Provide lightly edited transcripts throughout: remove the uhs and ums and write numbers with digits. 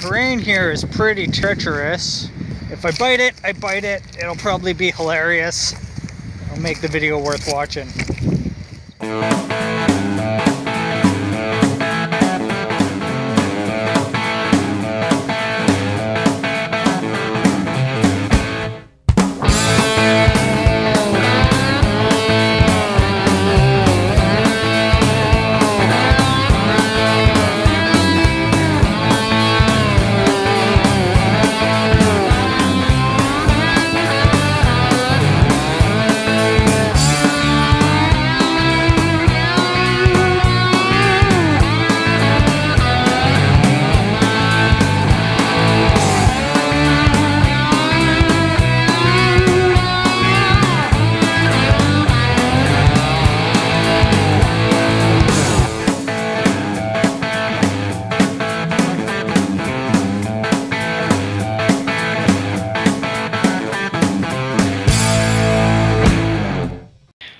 terrain here is pretty treacherous. If I bite it, I bite it. It'll probably be hilarious. It'll make the video worth watching.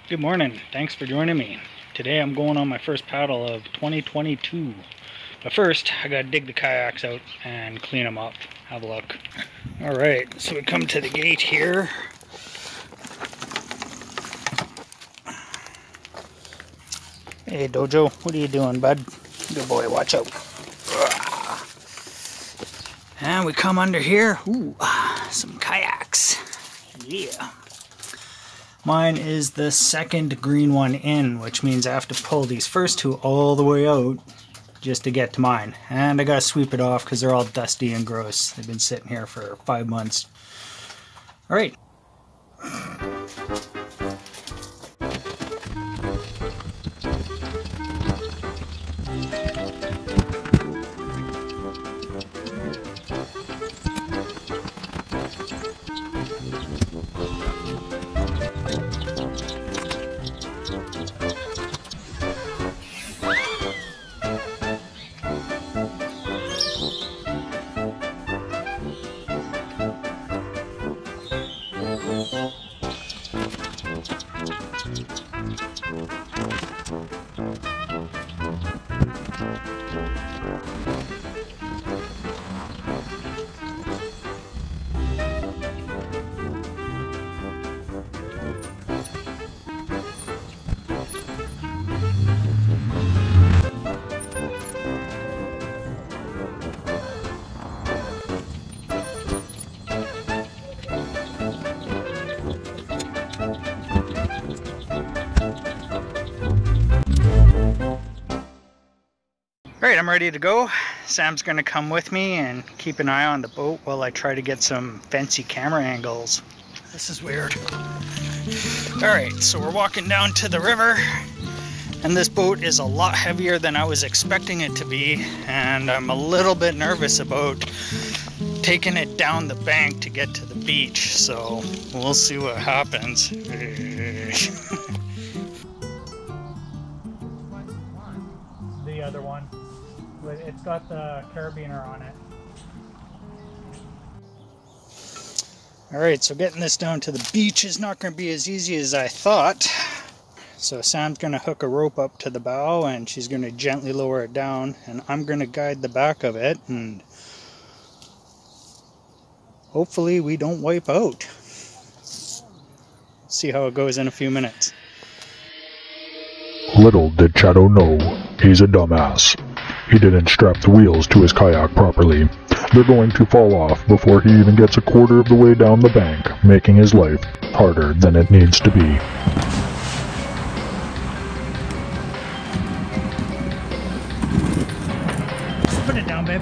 Good morning, thanks for joining me. Today I'm going on my first paddle of 2022. But first, I gotta dig the kayaks out and clean them up. Have a look. Alright, so we come to the gate here. Hey Dojo, what are you doing, bud? Good boy, watch out. And we come under here. Ooh, some kayaks. Yeah. Mine is the second green one in, which means I have to pull these first two all the way out just to get to mine. And I gotta sweep it off because they're all dusty and gross. They've been sitting here for 5 months. All right. Alright, I'm ready to go. Sam's gonna come with me and keep an eye on the boat while I try to get some fancy camera angles. This is weird. Alright, so we're walking down to the river, and this boat is a lot heavier than I was expecting it to be, and I'm a little bit nervous about taking it down the bank to get to the beach, so we'll see what happens. The other one. It's got the carabiner on it. Alright, so getting this down to the beach is not going to be as easy as I thought. So Sam's going to hook a rope up to the bow and she's going to gently lower it down, and I'm going to guide the back of it, and hopefully we don't wipe out. See how it goes in a few minutes. Little did Shadow know, he's a dumbass. He didn't strap the wheels to his kayak properly. They're going to fall off before he even gets a quarter of the way down the bank, making his life harder than it needs to be. Put it down, babe.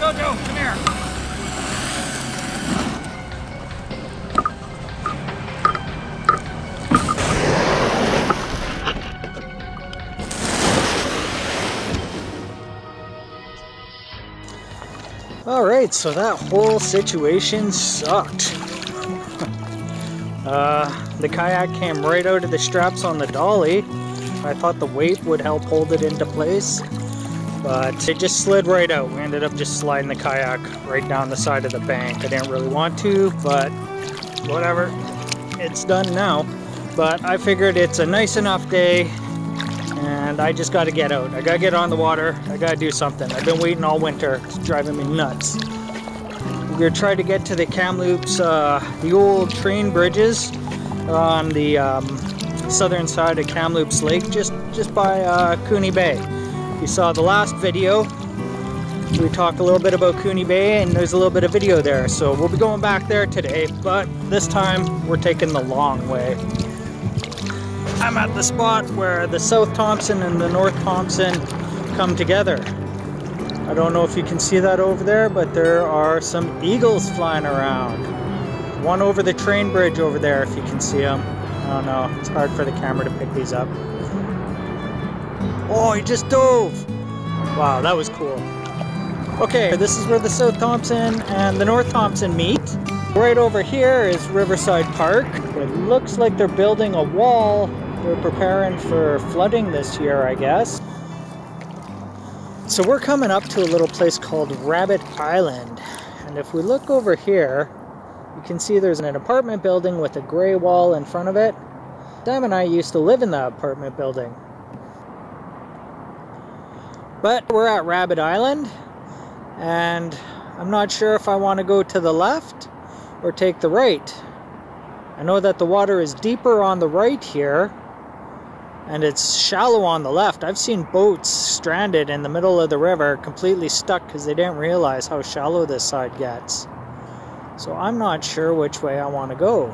Jojo, come here. Alright, so that whole situation sucked. The kayak came right out of the straps on the dolly. I thought the weight would help hold it into place, but it just slid right out. We ended up just sliding the kayak right down the side of the bank. I didn't really want to, but whatever, it's done now. But I figured it's a nice enough day and I just got to get out. I got to get on the water. I got to do something. I've been waiting all winter. It's driving me nuts. We're going to try to get to the Kamloops, the old train bridges on the southern side of Kamloops Lake, just by Cooney Bay. You saw the last video. We talked a little bit about Cooney Bay and there's a little bit of video there. So we'll be going back there today, but this time we're taking the long way. I'm at the spot where the South Thompson and the North Thompson come together. I don't know if you can see that over there, but there are some eagles flying around. One over the train bridge over there, if you can see them. I don't know, it's hard for the camera to pick these up. Oh, he just dove! Wow, that was cool. Okay, this is where the South Thompson and the North Thompson meet. Right over here is Riverside Park. It looks like they're building a wall. They're preparing for flooding this year, I guess. So we're coming up to a little place called Rabbit Island. And if we look over here, you can see there's an apartment building with a gray wall in front of it. Sam and I used to live in that apartment building. But we're at Rabbit Island, and I'm not sure if I want to go to the left or take the right. I know that the water is deeper on the right here, and it's shallow on the left. I've seen boats stranded in the middle of the river, completely stuck because they didn't realize how shallow this side gets. So I'm not sure which way I want to go.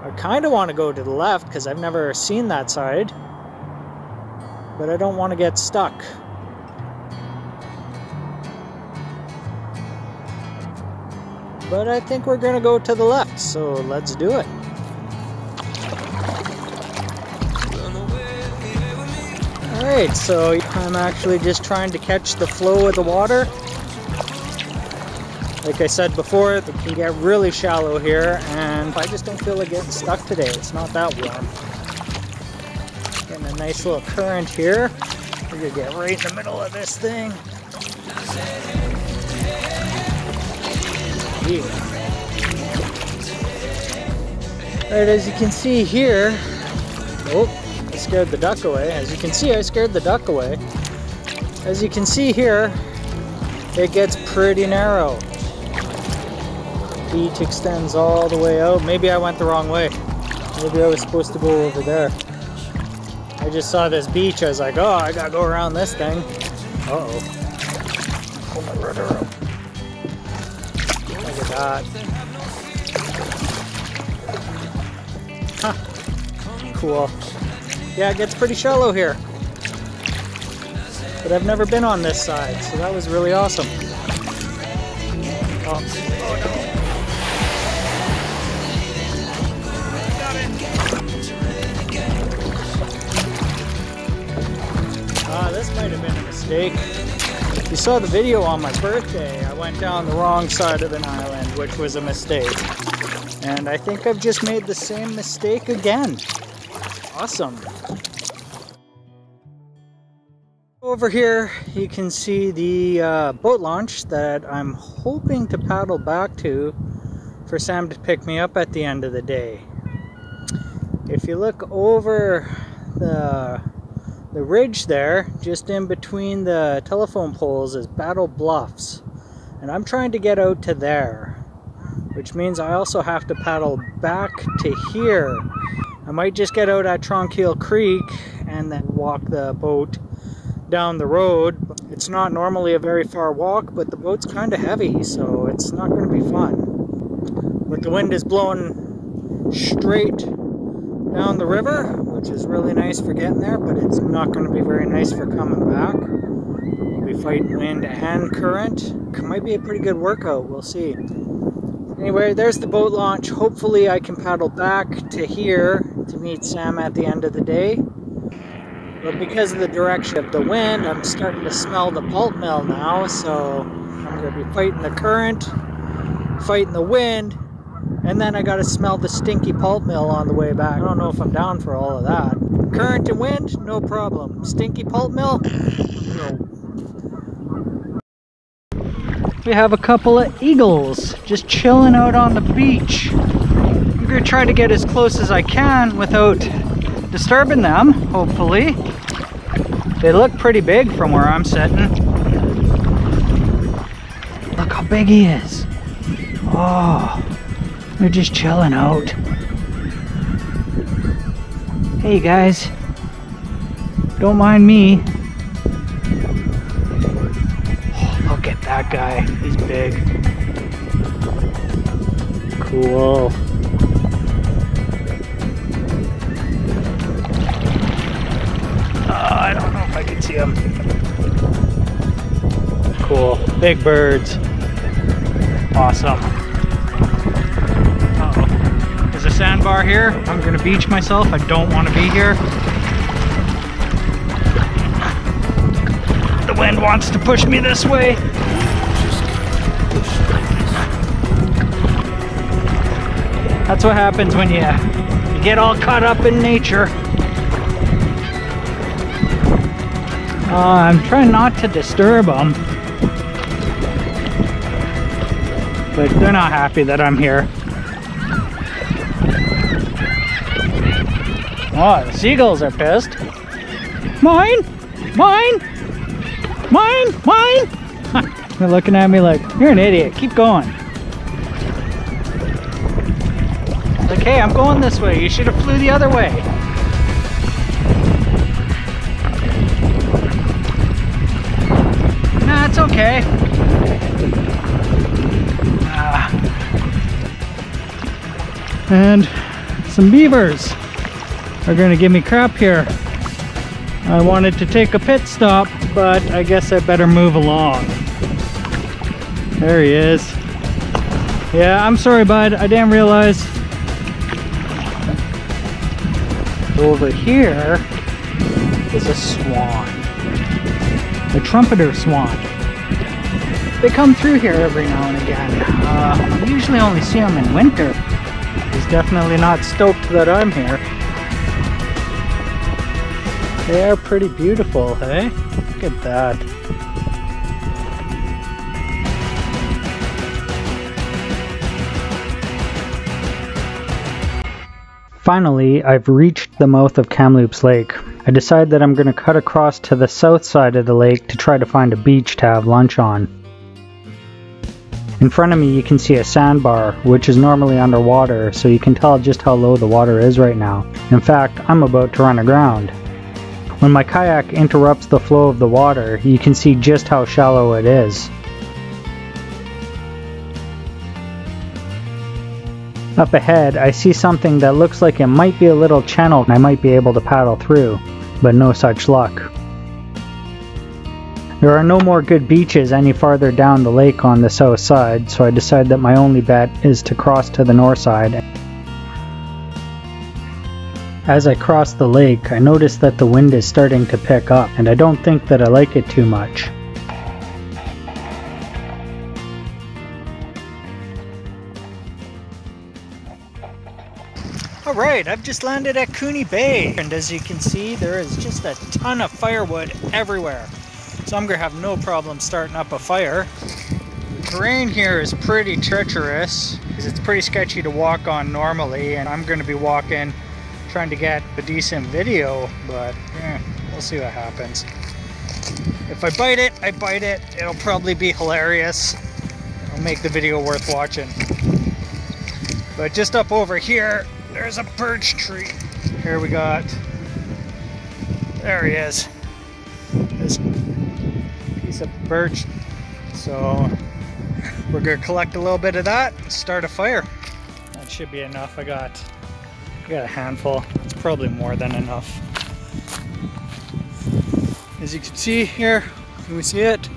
I kind of want to go to the left because I've never seen that side, but I don't want to get stuck. But I think we're gonna go to the left, so let's do it. Alright, so I'm actually just trying to catch the flow of the water. Like I said before, it can get really shallow here, and I just don't feel like getting stuck today. It's not that warm. Getting a nice little current here. We're gonna get right in the middle of this thing. Yeah. Alright, as you can see here, oh, I scared the duck away. As you can see, I scared the duck away. As you can see here, it gets pretty narrow. The beach extends all the way out. Maybe I went the wrong way. Maybe I was supposed to go over there. I just saw this beach. I was like, oh, I gotta go around this thing. Uh-oh. Pull my rudder up. Look at that. Huh. Cool. Yeah, it gets pretty shallow here. But I've never been on this side, so that was really awesome. Oh no. This might have been a mistake. You saw the video on my birthday. I went down the wrong side of an island, which was a mistake. And I think I've just made the same mistake again. Awesome. Over here, you can see the boat launch that I'm hoping to paddle back to for Sam to pick me up at the end of the day. If you look over the ridge there, just in between the telephone poles, is Battle Bluffs. And I'm trying to get out to there, which means I also have to paddle back to here. I might just get out at Tronquil Creek and then walk the boat down the road. It's not normally a very far walk, but the boat's kind of heavy, so it's not going to be fun. But the wind is blowing straight down the river, which is really nice for getting there, but it's not going to be very nice for coming back. We'll be fighting wind and current. It might be a pretty good workout, we'll see. Anyway, there's the boat launch. Hopefully I can paddle back to here to meet Sam at the end of the day. But because of the direction of the wind, I'm starting to smell the pulp mill now, so I'm going to be fighting the current, fighting the wind, and then I got to smell the stinky pulp mill on the way back. I don't know if I'm down for all of that. Current and wind, no problem. Stinky pulp mill? No. we have a couple of eagles just chilling out on the beach. I'm gonna try to get as close as I can without disturbing them, hopefully. They look pretty big from where I'm sitting. Look how big he is. Oh, they're just chilling out. Hey guys, don't mind me. Oh, look at that guy, he's big. Cool. I don't know if I can see him. Cool, big birds. Awesome. Uh-oh. There's a sandbar here. I'm gonna beach myself. I don't want to be here. The wind wants to push me this way. That's what happens when you get all caught up in nature. I'm trying not to disturb them. But they're not happy that I'm here. Oh, the seagulls are pissed. Mine! Mine! Mine! Mine! They're looking at me like, you're an idiot, keep going. Like, hey, I'm going this way, you should have flew the other way. Nah, it's okay. And some beavers are going to give me crap here. I wanted to take a pit stop, but I guess I better move along. There he is. Yeah, I'm sorry, bud. I didn't realize. Over here is a swan. A trumpeter swan. They come through here every now and again. I usually only see them in winter. He's definitely not stoked that I'm here. They are pretty beautiful, hey? Look at that. Finally, I've reached the mouth of Kamloops Lake. I decide that I'm going to cut across to the south side of the lake to try to find a beach to have lunch on. In front of me you can see a sandbar, which is normally underwater, so you can tell just how low the water is right now. In fact, I'm about to run aground. When my kayak interrupts the flow of the water, you can see just how shallow it is. Up ahead, I see something that looks like it might be a little channel I might be able to paddle through, but no such luck. There are no more good beaches any farther down the lake on the south side, so I decide that my only bet is to cross to the north side. As I cross the lake, I notice that the wind is starting to pick up, and I don't think that I like it too much. Alright, I've just landed at Cooney Bay, and as you can see, there is just a ton of firewood everywhere. So I'm going to have no problem starting up a fire. The terrain here is pretty treacherous, because it's pretty sketchy to walk on normally, and I'm going to be walking, trying to get a decent video, but we'll see what happens. If I bite it, I bite it. It'll probably be hilarious. It'll make the video worth watching. But just up over here, there's a birch tree. Here we got, there he is. This piece of birch. So we're gonna collect a little bit of that and start a fire. That should be enough. I got a handful. It's probably more than enough. As you can see here, can we see it?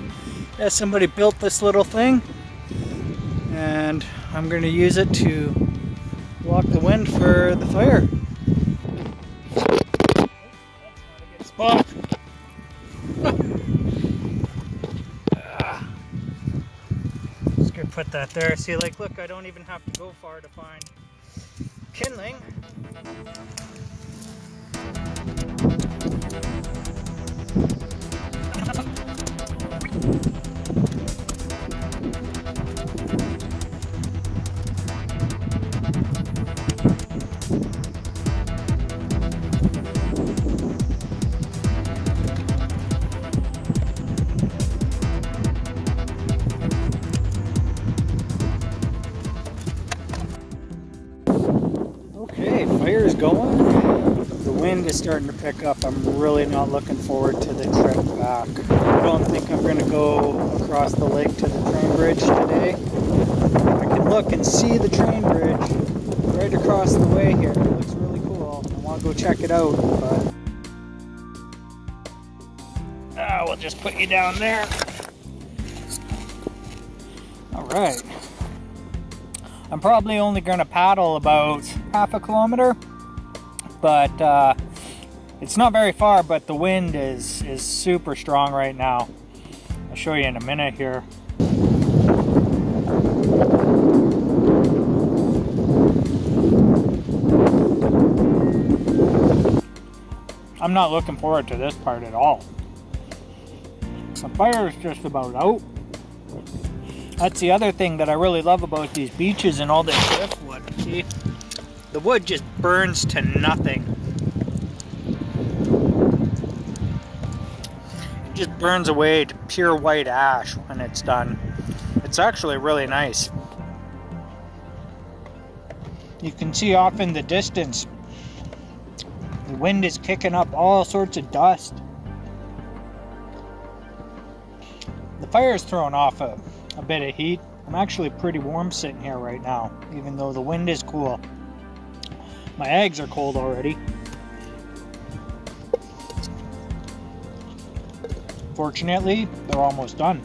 Yeah, somebody built this little thing, and I'm going to use it to block the wind for the fire. That's not a good spot. Just gonna put that there. See, like, look, I don't even have to go far to find kindling. is starting to pick up. I'm really not looking forward to the trip back. I don't think I'm going to go across the lake to the train bridge today. I can look and see the train bridge right across the way here. It looks really cool. I want to go check it out, but we'll just put you down there. Alright. I'm probably only going to paddle about half a kilometer, but it's not very far, but the wind is super strong right now. I'll show you in a minute here. I'm not looking forward to this part at all. The fire is just about out. That's the other thing that I really love about these beaches and all this driftwood. See, the wood just burns to nothing. It just burns away to pure white ash when it's done. It's actually really nice. You can see off in the distance, the wind is kicking up all sorts of dust. The fire is throwing off a bit of heat. I'm actually pretty warm sitting here right now, even though the wind is cool. My eggs are cold already. Fortunately, they're almost done.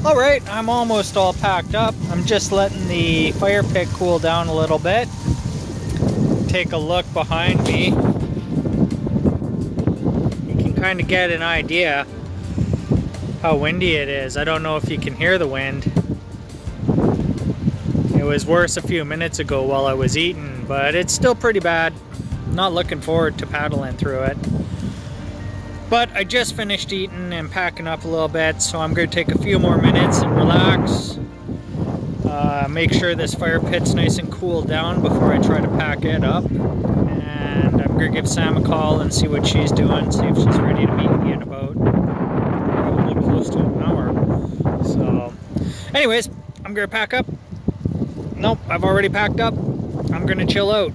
Alright, I'm almost all packed up. I'm just letting the fire pit cool down a little bit. Take a look behind me. You can kind of get an idea how windy it is. I don't know if you can hear the wind. It was worse a few minutes ago while I was eating, but it's still pretty bad. Not looking forward to paddling through it. But I just finished eating and packing up a little bit, so I'm going to take a few more minutes and relax. Make sure this fire pit's nice and cooled down before I try to pack it up. And I'm going to give Sam a call and see what she's doing, see if she's ready to meet me in about probably close to an hour. So, anyways, I'm going to pack up. Nope, I've already packed up. I'm going to chill out.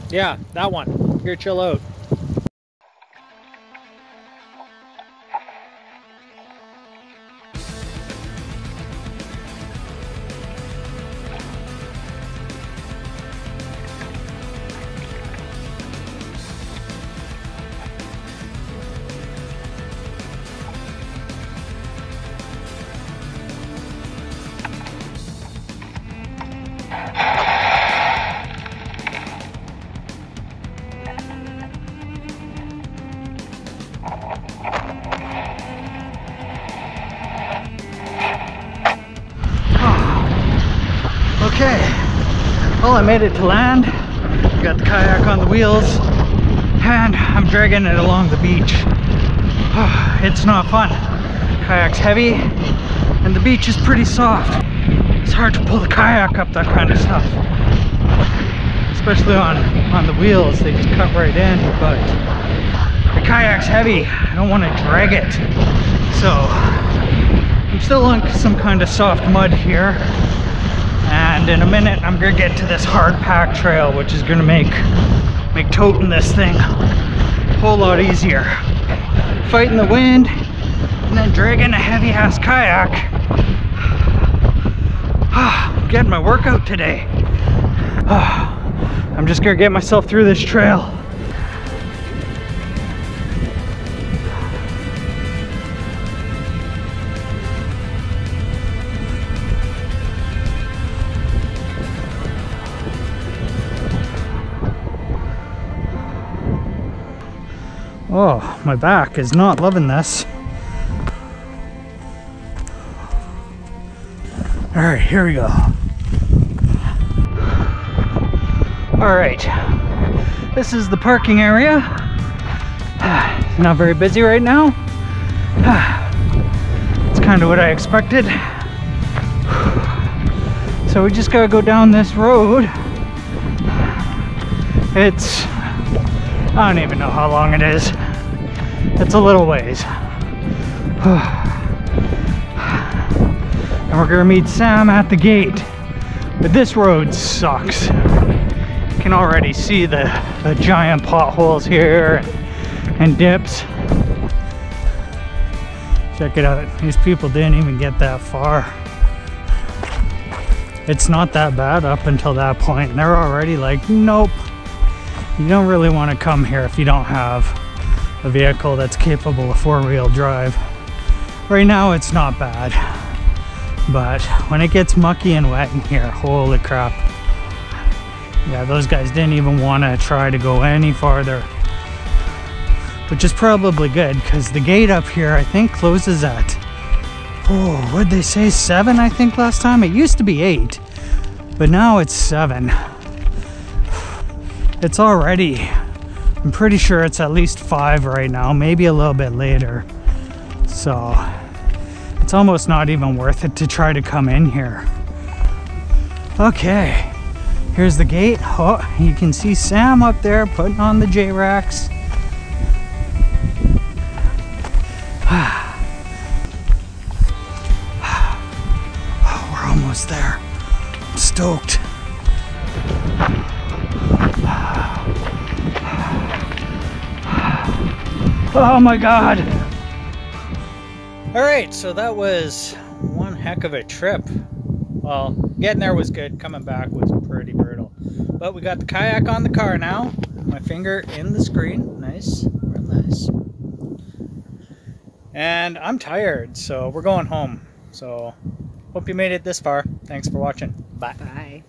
Yeah, that one. I'm going to chill out. Okay, well, I made it to land. Got the kayak on the wheels and I'm dragging it along the beach. It's not fun. Kayak's heavy and the beach is pretty soft. It's hard to pull the kayak up that kind of stuff, especially on the wheels. They just cut right in, but the kayak's heavy. I don't want to drag it, so I'm still on some kind of soft mud here. And in a minute, I'm gonna get to this hard pack trail, which is gonna make toting this thing a whole lot easier. Fighting the wind and then dragging a heavy ass kayak. I'm getting my workout today. I'm just gonna get myself through this trail. Oh, my back is not loving this. All right, here we go. All right, this is the parking area. Not very busy right now. It's kind of what I expected. So we just gotta go down this road. It's, I don't even know how long it is. It's a little ways. And we're gonna meet Sam at the gate. But this road sucks. Can't can already see the giant potholes here and dips. Check it out. These people didn't even get that far. It's not that bad up until that point. They're already like, nope. You don't really want to come here if you don't have a vehicle that's capable of four-wheel drive. Right now it's not bad, but when it gets mucky and wet in here, holy crap. Yeah, those guys didn't even want to try to go any farther, which is probably good because the gate up here I think closes at, oh, what'd they say, 7 I think last time? It used to be 8, but now it's 7. It's already, I'm pretty sure it's at least 5 right now, maybe a little bit later. So it's almost not even worth it to try to come in here. Okay, here's the gate. Oh, you can see Sam up there putting on the J-Racks. Oh, we're almost there. I'm stoked. Oh my God. All right, so that was one heck of a trip. Well, getting there was good. Coming back was pretty brutal. But we got the kayak on the car now. My finger in the screen. Nice, real nice. And I'm tired, so we're going home. So hope you made it this far. Thanks for watching. Bye. Bye.